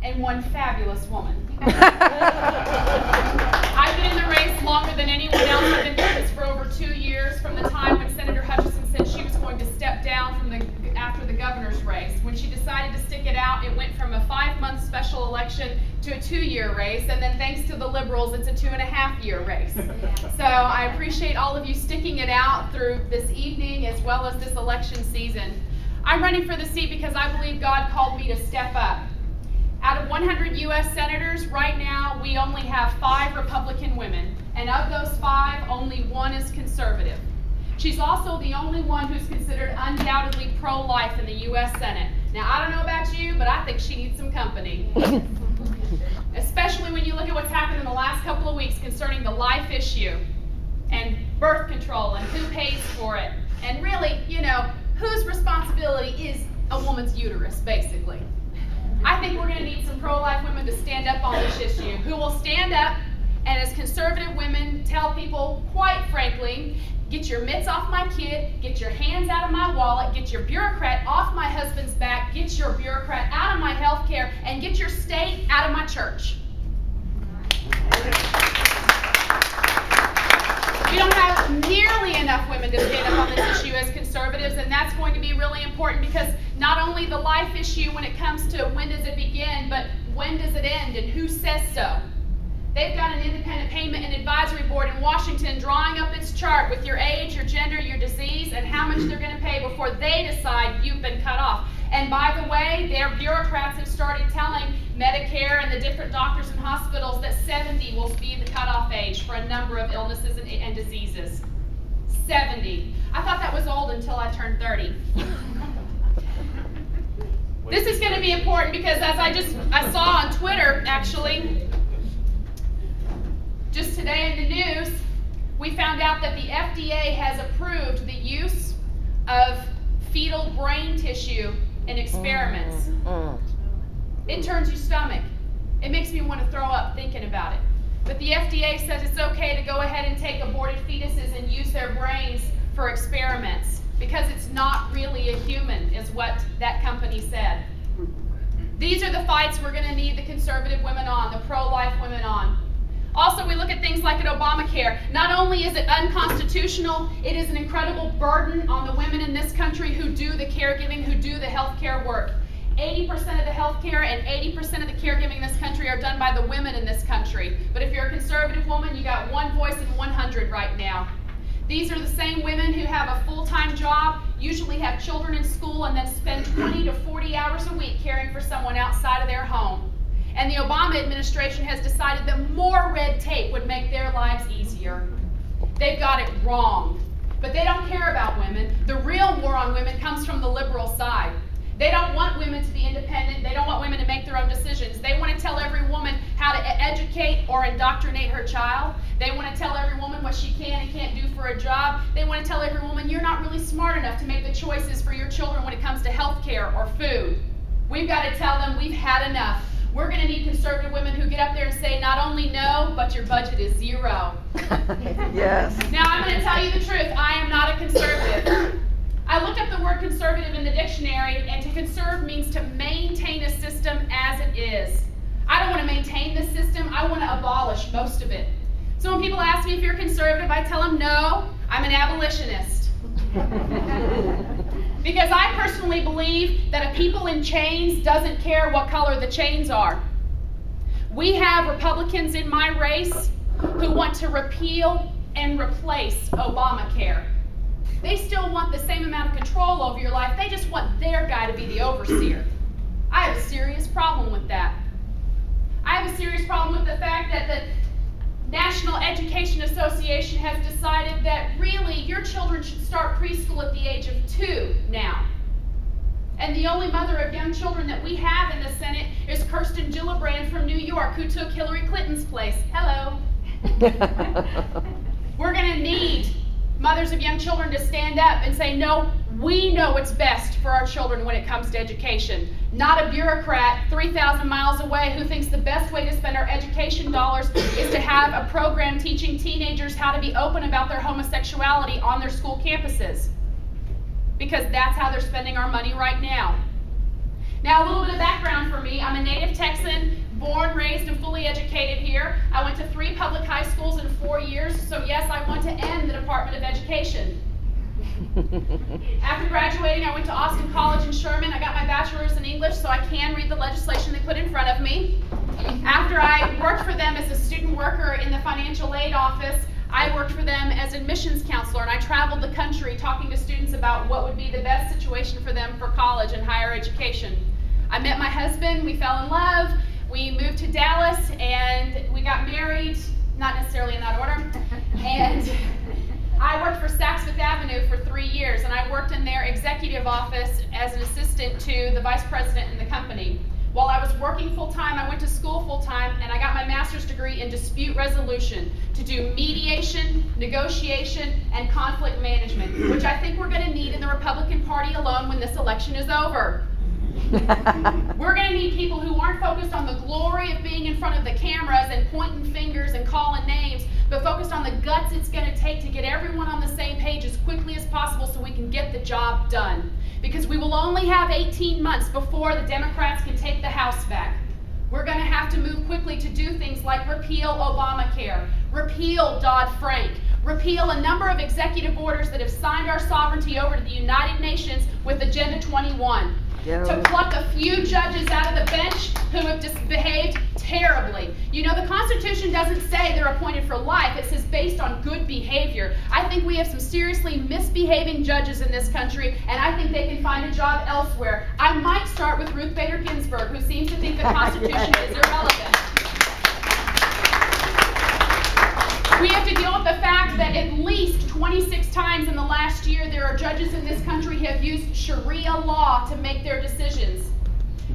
and one fabulous woman. I've been in the race longer than anyone else. I've been doing this for over 2 years, from the time when Senator Hutchinson said she was going to step down after the governor's race. When she decided to stick it out, it went from a 5-month special election to a 2-year race, and then thanks to the liberals, it's a 2.5-year race. So I appreciate all of you sticking it out through this evening as well as this election season. I'm running for the seat because I believe God called me to step up. Out of 100 U.S. senators, right now we only have 5 Republican women, and of those 5, only 1 is conservative. She's also the only one who's considered undoubtedly pro-life in the U.S. Senate. Now, I don't know about you, but I think she needs some company. Especially when you look at what's happened in the last couple of weeks concerning the life issue and birth control and who pays for it. And really, you know, whose responsibility is a woman's uterus, basically. I think we're going to need some pro-life women to stand up on this issue, who will stand up and, as conservative women, tell people, quite frankly, get your mitts off my kid, get your hands out of my wallet, get your bureaucrat off my husband's back, get your bureaucrat out of my health care, and get your state out of my church. We don't have nearly enough women to stand up on this issue as conservatives, and that's going to be really important because not only the life issue when it comes to when does it begin, but when does it end and who says so. They've got an independent payment and advisory board in Washington drawing up its chart with your age, your gender, your disease, and how much they're going to pay before they decide you've been cut off. And by the way, their bureaucrats have started telling Medicare and the different doctors and hospitals that 70 will be the cutoff age for a number of illnesses and diseases. 70. I thought that was old until I turned 30. This is going to be important because as I saw on Twitter, actually, just today in the news, we found out that the FDA has approved the use of fetal brain tissue in experiments. It turns your stomach. It makes me want to throw up thinking about it. But the FDA says it's okay to go ahead and take aborted fetuses and use their brains for experiments because it's not really a human, is what that company said. These are the fights we're going to need the conservative women on, the pro-life women on. Also, we look at things like at Obamacare. Not only is it unconstitutional, it is an incredible burden on the women in this country who do the caregiving, who do the health care work. 80% of the health care and 80% of the caregiving in this country are done by the women in this country. But if you're a conservative woman, you got 1 voice in 100 right now. These are the same women who have a full-time job, usually have children in school, and then spend 20 to 40 hours a week caring for someone outside of their home. And the Obama administration has decided that more red tape would make their lives easier. They've got it wrong. But they don't care about women. The real war on women comes from the liberal side. They don't want women to be independent. They don't want women to make their own decisions. They want to tell every woman how to educate or indoctrinate her child. They want to tell every woman what she can and can't do for a job. They want to tell every woman you're not really smart enough to make the choices for your children when it comes to health care or food. We've got to tell them we've had enough. We're going to need conservative women who get up there and say not only no, but your budget is 0. Yes. Now I'm going to tell you the truth. I am not a conservative. I looked up the word conservative in the dictionary, and to conserve means to maintain a system as it is. I don't want to maintain the system. I want to abolish most of it. So when people ask me if you're conservative, I tell them no, I'm an abolitionist. Because I personally believe that a people in chains doesn't care what color the chains are. We have Republicans in my race who want to repeal and replace Obamacare. They still want the same amount of control over your life. They just want their guy to be the overseer. I have a serious problem with that. I have a serious problem with the fact that the National Education Association has decided that really your children should start preschool at the age of 2 now. And the only mother of young children that we have in the Senate is Kirsten Gillibrand from New York, who took Hillary Clinton's place. Hello. We're going to need mothers of young children to stand up and say, no, we know what's best for our children when it comes to education. Not a bureaucrat 3,000 miles away who thinks the best way to spend our education dollars is to have a program teaching teenagers how to be open about their homosexuality on their school campuses. Because that's how they're spending our money right now. Now, a little bit of background for me. I'm a native Texan, born, raised, and fully educated here. I went to 3 public high schools in 4 years, so yes, I want to end the Department of Education. After graduating, I went to Austin College in Sherman. I got my bachelor's in English, so I can read the legislation they put in front of me. After I worked for them as a student worker in the financial aid office, I worked for them as admissions counselor, and I traveled the country talking to students about what would be the best situation for them for college and higher education. I met my husband, we fell in love, we moved to Dallas, and we got married, not necessarily in that order, and I worked for Saks Fifth Avenue for 3 years, and I worked in their executive office as an assistant to the vice president in the company. While I was working full-time, I went to school full-time, and I got my master's degree in dispute resolution to do mediation, negotiation, and conflict management, which I think we're going to need in the Republican Party alone when this election is over. We're going to need people who aren't focused on the glory of being in front of the cameras and pointing fingers and calling names, but focused on the guts it's going to take to get everyone on the same page as quickly as possible so we can get the job done. Because we will only have 18 months before the Democrats can take the House back. We're going to have to move quickly to do things like repeal Obamacare, repeal Dodd-Frank, repeal a number of executive orders that have signed our sovereignty over to the United Nations with Agenda 21. To pluck a few judges out of the bench who have just behaved terribly. You know, the Constitution doesn't say they're appointed for life. It says based on good behavior. I think we have some seriously misbehaving judges in this country, and I think they can find a job elsewhere. I might start with Ruth Bader Ginsburg, who seems to think the Constitution is irrelevant. We have to deal with the fact that at least 26 times in the last year there are judges in this country who have used Sharia law to make their decisions.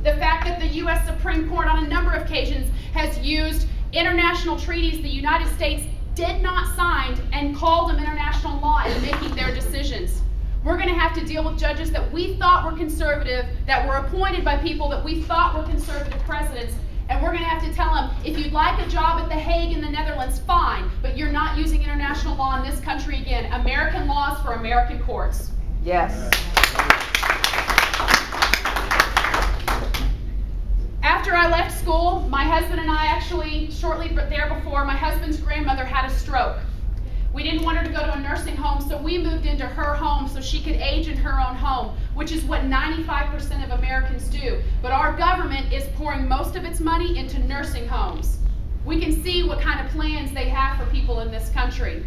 The fact that the U.S. Supreme Court on a number of occasions has used international treaties the United States did not sign and called them international law in making their decisions. We're going to have to deal with judges that we thought were conservative, that were appointed by people that we thought were conservative presidents. And we're going to have to tell them, if you'd like a job at The Hague in the Netherlands, fine, but you're not using international law in this country again. American laws for American courts. Yes. After I left school, my husband and I actually, shortly before, my husband's grandmother had a stroke. We didn't want her to go to a nursing home, so we moved into her home so she could age in her own home, which is what 95% of Americans do. But our government is pouring most of its money into nursing homes. We can see what kind of plans they have for people in this country.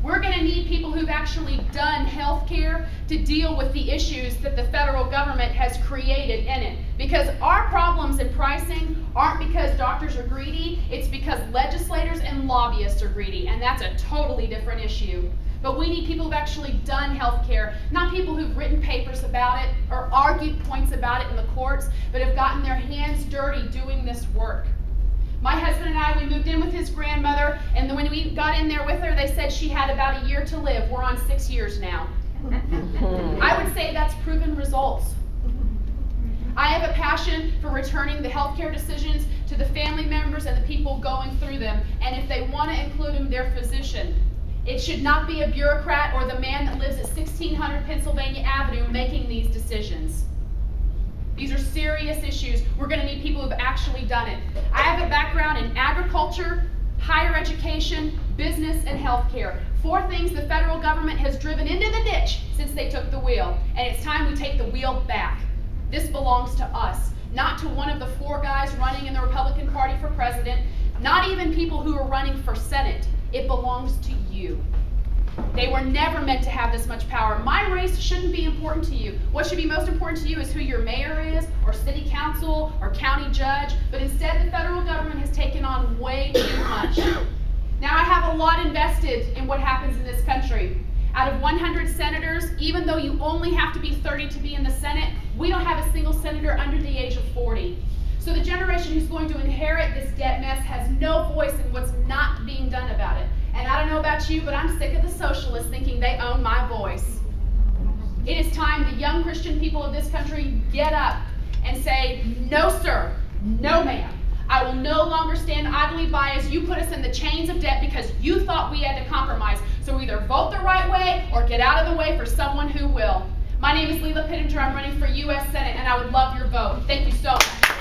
We're going to need people who've actually done health care to deal with the issues that the federal government has created in it. Because our problems in pricing aren't because doctors are greedy, it's because legislators and lobbyists are greedy, and that's a totally different issue. But we need people who've actually done health care, not people who've written papers about it or argued points about it in the courts, but have gotten their hands dirty doing this work. My husband and I, we moved in with his grandmother, and when we got in there with her, they said she had about a year to live. We're on 6 years now. I would say that's proven results. I have a passion for returning the healthcare decisions to the family members and the people going through them, and if they want to include them, their physician. It should not be a bureaucrat or the man that lives at 1600 Pennsylvania Avenue making these decisions. These are serious issues. We're going to need people who have actually done it. I have a background in agriculture, higher education, business, and healthcare. 4 things the federal government has driven into the ditch since they took the wheel. And it's time we take the wheel back. This belongs to us, not to one of the 4 guys running in the Republican Party for president, not even people who are running for Senate. It belongs to you. They were never meant to have this much power. My race shouldn't be important to you. What should be most important to you is who your mayor is, or city council, or county judge. But instead, the federal government has taken on way too much. Now, I have a lot invested in what happens in this country. Out of 100 senators, even though you only have to be 30 to be in the Senate, we don't have a single senator under the age of 40. So the generation who's going to inherit this debt mess has no voice in what's not being done about it. And I don't know about you, but I'm sick of the socialists thinking they own my voice. It is time the young Christian people of this country get up and say, no sir, no ma'am. I will no longer stand idly by as you put us in the chains of debt because you thought we had to compromise. So either vote the right way or get out of the way for someone who will. My name is Lela Pittenger. I'm running for U.S. Senate, and I would love your vote. Thank you so much.